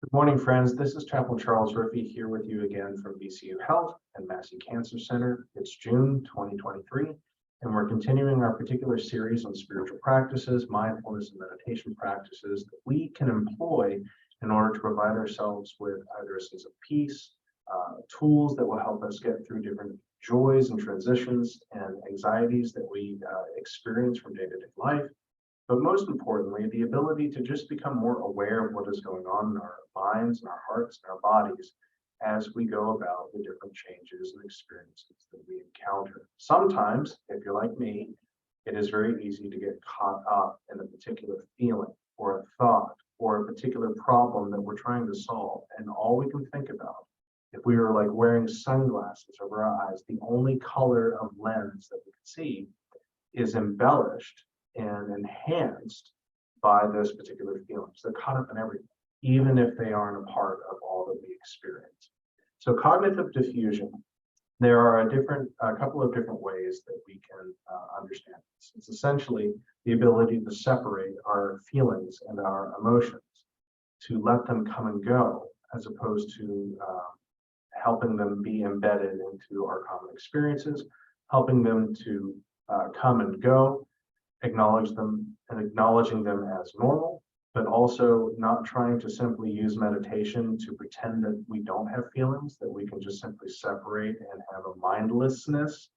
Good morning, friends. This is Chaplain Charles here with you again from VCU Health and Massey Cancer Center. It's June 2023, and we're continuing our particular series on spiritual practices, mindfulness, and meditation practices that we can employ in order to provide ourselves with either a sense of peace, tools that will help us get through different joys and transitions and anxieties that we experience from day-to-day life. But most importantly, the ability to just become more aware of what is going on in our minds and our hearts and our bodies as we go about the different changes and experiences that we encounter. Sometimes, if you're like me, it is very easy to get caught up in a particular feeling or a thought or a particular problem that we're trying to solve. And all we can think about, if we were like wearing sunglasses over our eyes, the only color of lens that we can see is embellished and enhanced by those particular feelings. They're caught up in everything, even if they aren't a part of all that we experience. So cognitive diffusion, there are a couple of different ways that we can understand this. It's essentially the ability to separate our feelings and our emotions, to let them come and go, as opposed to helping them be embedded into our common experiences, helping them to come and go, acknowledge them and acknowledging them as normal, but also not trying to simply use meditation to pretend that we don't have feelings, that we can just simply separate and have a mindlessness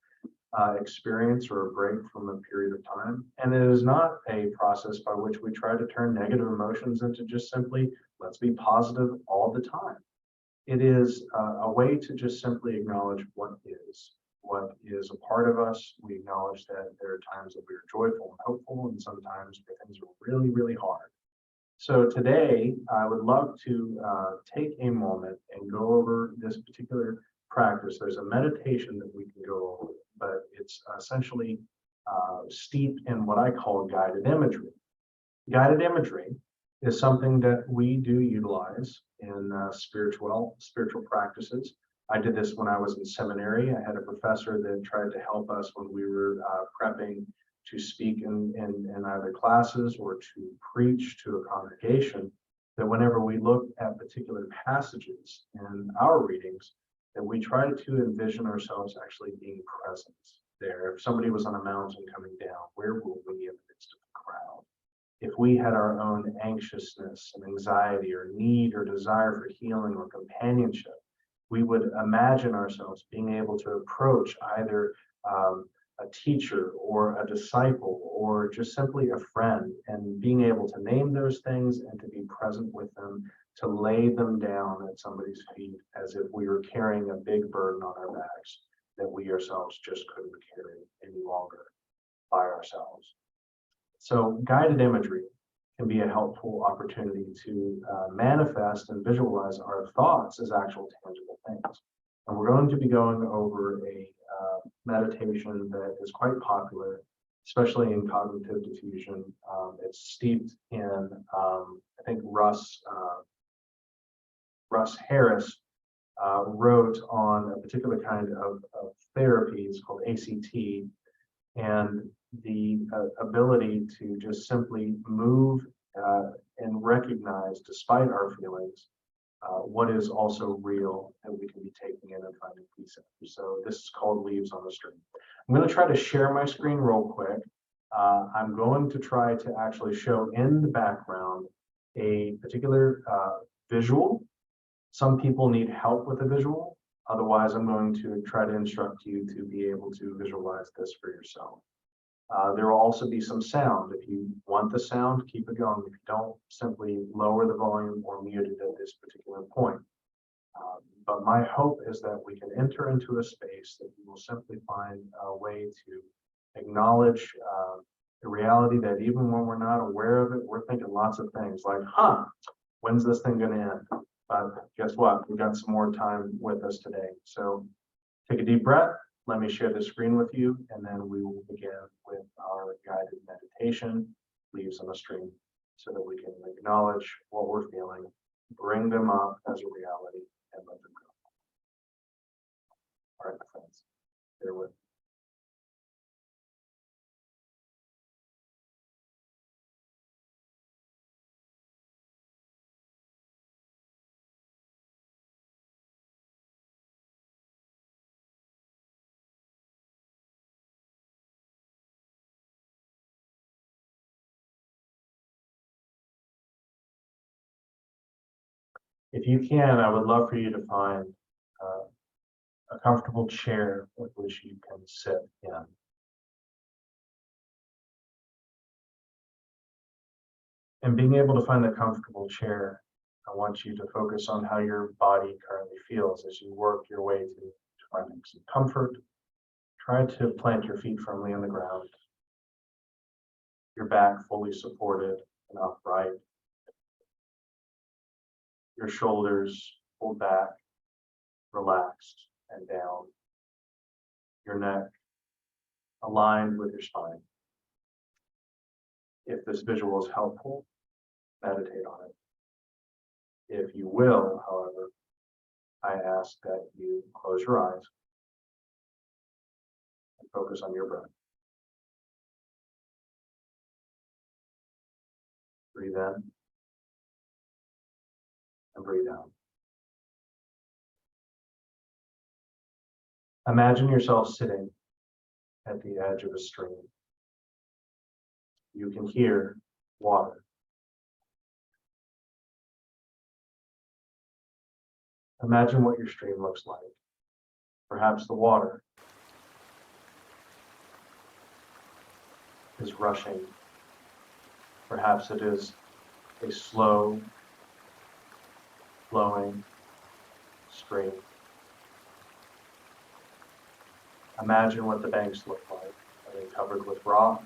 experience or a break from a period of time. And it is not a process by which we try to turn negative emotions into just simply, let's be positive all the time. It is a way to just simply acknowledge what is a part of us. We acknowledge that there are times that we are joyful and hopeful, and sometimes where things are really, really hard. So today, I would love to take a moment and go over this particular practice. There's a meditation that we can go over, but it's essentially steeped in what I call guided imagery. Guided imagery is something that we do utilize in spiritual practices. I did this when I was in seminary. I had a professor that tried to help us when we were prepping to speak in either classes or to preach to a congregation, that whenever we look at particular passages in our readings, that we try to envision ourselves actually being present there. If somebody was on a mountain coming down, where will we be in the midst of the crowd? If we had our own anxiousness and anxiety or need or desire for healing or companionship, we would imagine ourselves being able to approach either a teacher or a disciple or just simply a friend, and being able to name those things and to be present with them, to lay them down at somebody's feet as if we were carrying a big burden on our backs that we ourselves just couldn't carry any longer by ourselves. So guided imagery can be a helpful opportunity to manifest and visualize our thoughts as actual tangible things. And we're going to be going over a meditation that is quite popular, especially in cognitive diffusion. It's steeped in, I think Russ Harris wrote on a particular kind of therapy. It's called ACT, and the ability to just simply move and recognize, despite our feelings, what is also real and we can be taking in and finding peace in. So this is called Leaves on the Stream. I'm going to try to share my screen real quick. I'm going to try to actually show in the background a particular visual. Some people need help with a visual. Otherwise, I'm going to try to instruct you to be able to visualize this for yourself. There will also be some sound. If you want the sound, keep it going. If you don't, simply lower the volume or mute it at this particular point. But my hope is that we can enter into a space that we will simply find a way to acknowledge the reality that even when we're not aware of it, we're thinking lots of things like, when's this thing going to end? But guess what? We've got some more time with us today. So take a deep breath. Let me share the screen with you, and then we will begin with our guided meditation, Leaves on the Stream, so that we can acknowledge what we're feeling, bring them up as a reality, and let them go. All right, friends, bear with me. If you can, I would love for you to find a comfortable chair with which you can sit in. And being able to find a comfortable chair, I want you to focus on how your body currently feels as you work your way to finding some comfort. Try to plant your feet firmly on the ground, your back fully supported and upright, your shoulders pulled back, relaxed and down, your neck aligned with your spine. If this visual is helpful, meditate on it. If you will, however, I ask that you close your eyes and focus on your breath. Breathe in and breathe out. Imagine yourself sitting at the edge of a stream. You can hear water. Imagine what your stream looks like. Perhaps the water is rushing. Perhaps it is a slow flowing stream. Imagine what the banks look like. Are they covered with rock?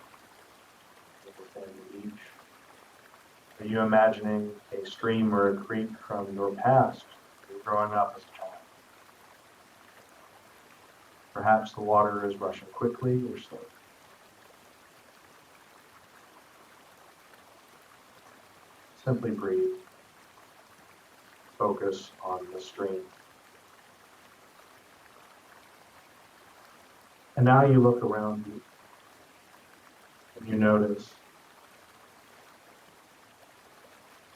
Within the beach? Are you imagining a stream or a creek from your past, growing up as a child? Perhaps the water is rushing quickly or slowly. Simply breathe. Focus on the stream. And now you look around you and you notice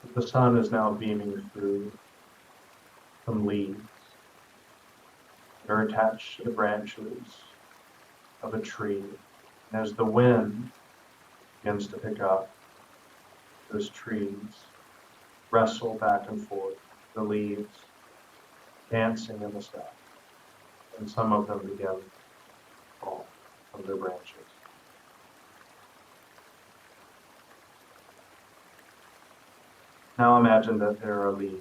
that the sun is now beaming through some leaves that are attached to the branches of a tree. And as the wind begins to pick up, those trees wrestle back and forth, the leaves dancing in the sky, and some of them begin to fall from their branches. Now imagine that there are leaves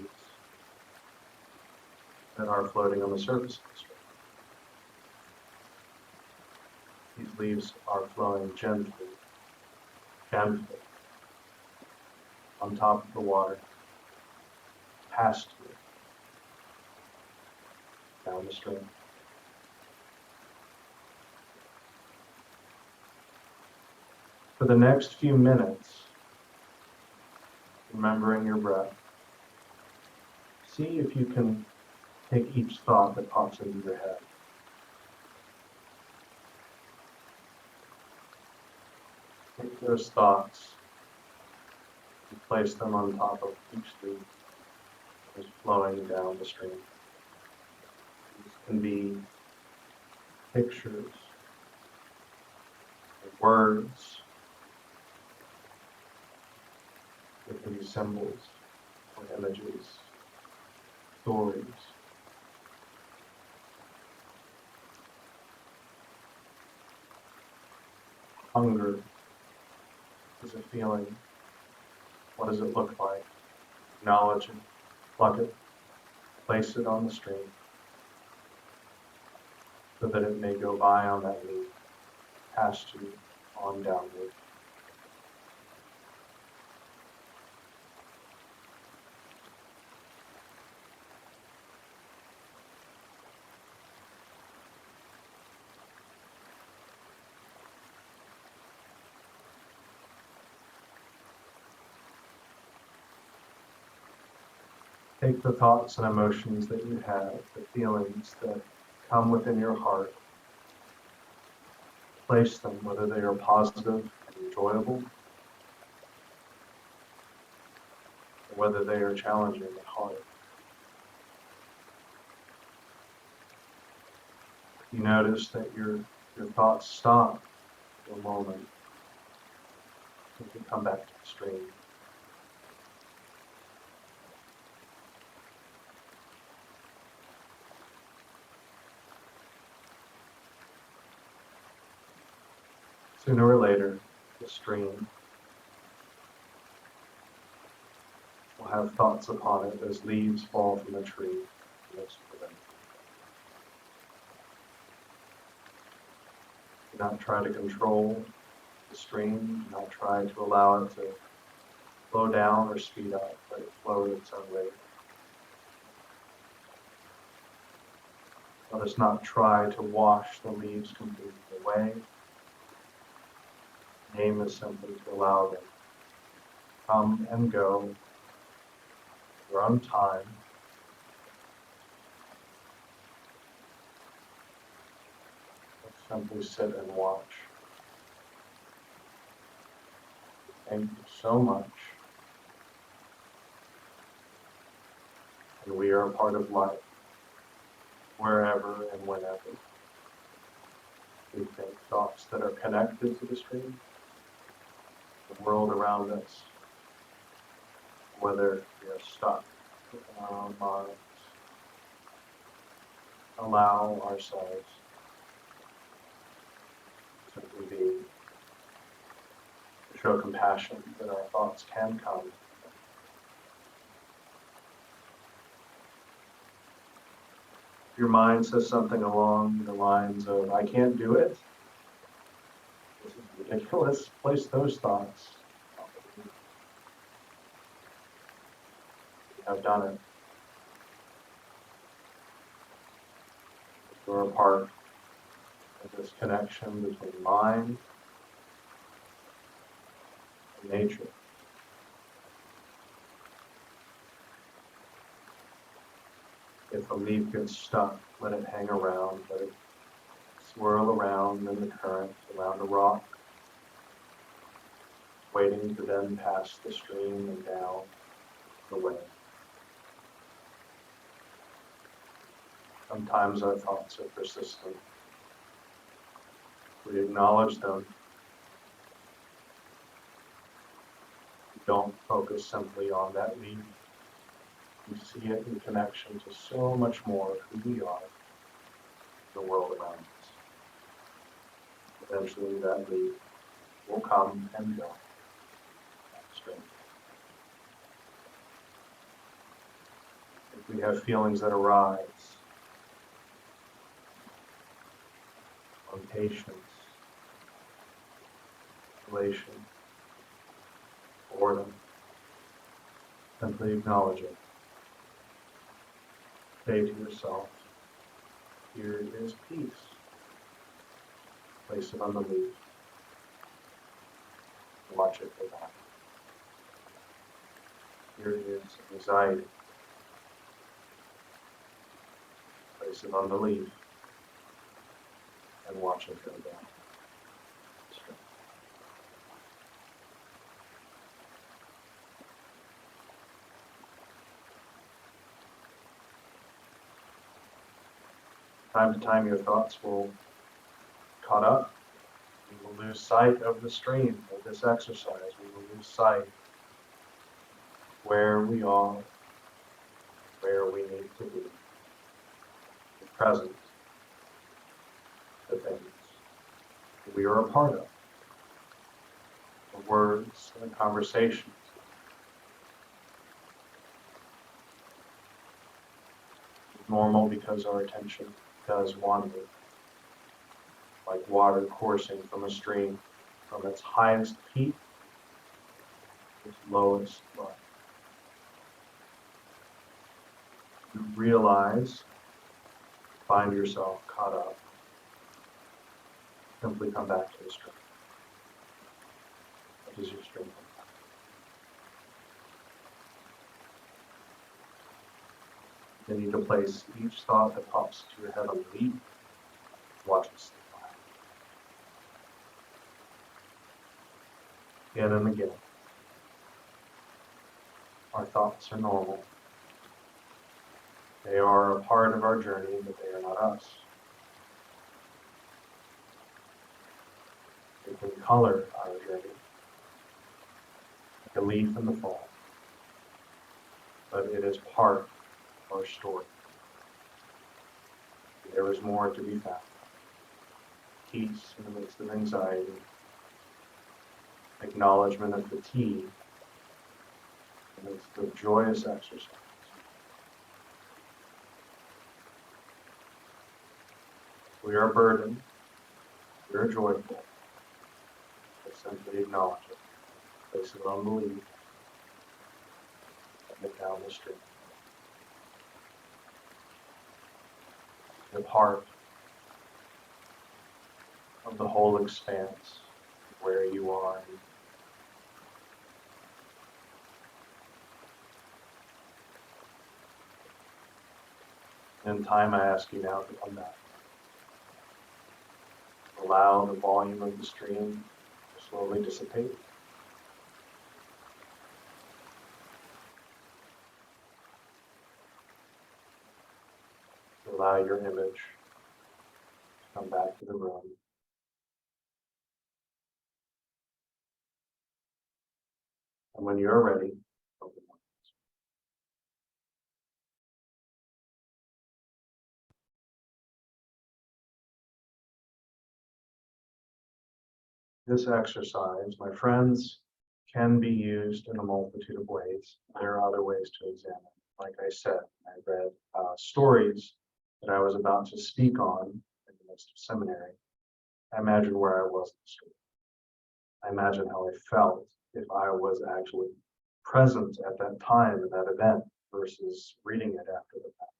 that are floating on the surface of the stream. These leaves are flowing gently on top of the water, past you, down the stream. For the next few minutes, remembering your breath, see if you can take each thought that pops into your head. Take those thoughts and place them on top of each leaf that is flowing down the stream. These can be pictures, words. It can be symbols or images, stories. Hunger is a feeling. What does it look like? Acknowledge it, pluck it, place it on the stream so that it may go by on that leaf, past you, on downward. Take the thoughts and emotions that you have, the feelings that come within your heart, place them, whether they are positive and enjoyable, or whether they are challenging and hard. You notice that your thoughts stop for a moment. You can come back to the stream. Sooner or later, the stream will have thoughts upon it as leaves fall from a tree. Do not try to control the stream. Do not try to allow it to slow down or speed up. Let it flow at its own rate. Let us not try to wash the leaves completely away. The aim is simply to allow them to come and go at their own time. Simply sit and watch. Thank you so much. And we are a part of life, wherever and whenever. We think thoughts that are connected to the stream, the world around us, whether we are stuck in our own minds. Allow ourselves to simply be, to show compassion that our thoughts can come. If your mind says something along the lines of, I can't do it, this is ridiculous, place those thoughts. You have done it. You're a part of this connection between mind and nature. If a leaf gets stuck, let it hang around, let it swirl around in the current, around a rock, waiting to then pass the stream and down the way. Sometimes our thoughts are persistent. We acknowledge them. We don't focus simply on that leaf. We see it in connection to so much more of who we are, the world around us. Eventually that leaf will come and go. Straight. If we have feelings that arise, on patience, elation, boredom, simply acknowledge it. Say to yourself, here is peace. Place it on the leaf. Watch it go back. Here is anxiety. Place it on the leaf and watch it go down. Time to time, your thoughts will caught up. We will lose sight of the stream of this exercise. We will lose sight where we are, where we need to be, the present, the things that we are a part of, the words and the conversations. It's normal because our attention does wander, like water coursing from a stream, from its highest peak to its lowest flood. You realize, find yourself caught up, simply come back to the stream. What is your stream? You need to place each thought that pops to your head on the leaf. Watch it slip by. Again and again. Our thoughts are normal. They are a part of our journey, but they are not us. They can color our journey, like a leaf in the fall. But it is part of our story. There is more to be found. Peace in the midst of anxiety, acknowledgement of fatigue, and it's the joyous exercise. We are burdened, we are joyful, but simply acknowledge it, place it on the leaf, and it down the stream. The heart of the whole expanse, where you are. In time, I ask you now to come back. Allow the volume of the stream to slowly dissipate. Allow your image to come back to the room. And when you're ready, open your eyes. This exercise, my friends, can be used in a multitude of ways. There are other ways to examine. Like I said, I read stories that I was about to speak on in the midst of seminary. I imagined where I was in the story. I imagined how I felt if I was actually present at that time in that event versus reading it after the fact.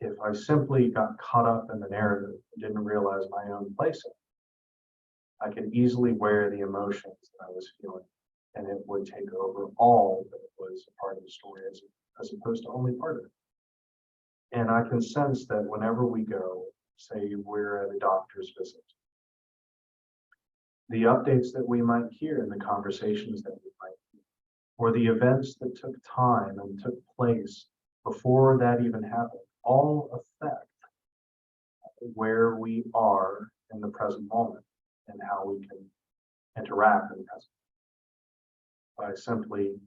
If I simply got caught up in the narrative and didn't realize my own place in it, I could easily wear the emotions that I was feeling, and it would take over all that was a part of the story as opposed to only part of it. And I can sense that whenever we go, say we're at a doctor's visit, the updates that we might hear in the conversations that we might hear, or the events that took time and took place before that even happened, all affect where we are in the present moment and how we can interact in the present. By simply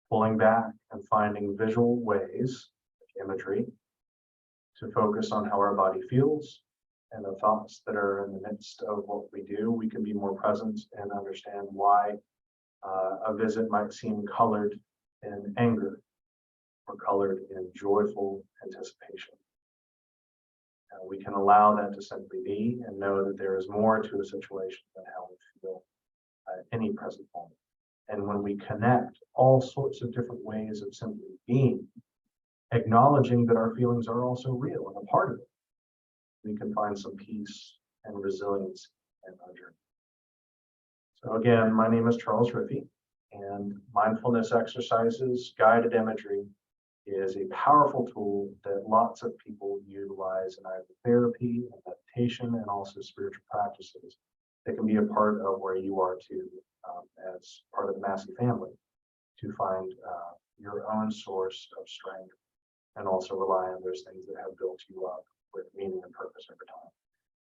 pulling back and finding visual ways, imagery, to focus on how our body feels and the thoughts that are in the midst of what we do, we can be more present and understand why a visit might seem colored in anger or colored in joyful anticipation. We can allow that to simply be and know that there is more to a situation than how we feel at any present moment. And when we connect all sorts of different ways of simply being, acknowledging that our feelings are also real and a part of it, we can find some peace and resilience in our journey. So again, my name is Charles Riffey, and mindfulness exercises, guided imagery, is a powerful tool that lots of people utilize in either therapy and meditation and also spiritual practices that can be a part of where you are too, as part of the Massey family, to find your own source of strength and also rely on those things that have built you up with meaning and purpose over time.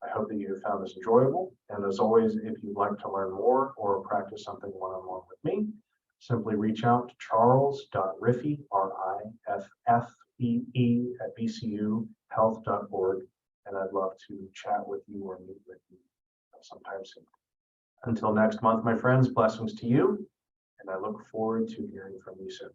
I hope that you have found this enjoyable. And as always, if you'd like to learn more or practice something one-on-one with me, simply reach out to charles.riffey, R-I-F-F-E-E, at VCUhealth.org, and I'd love to chat with you or meet with you sometime soon. Until next month, my friends, blessings to you, and I look forward to hearing from you soon.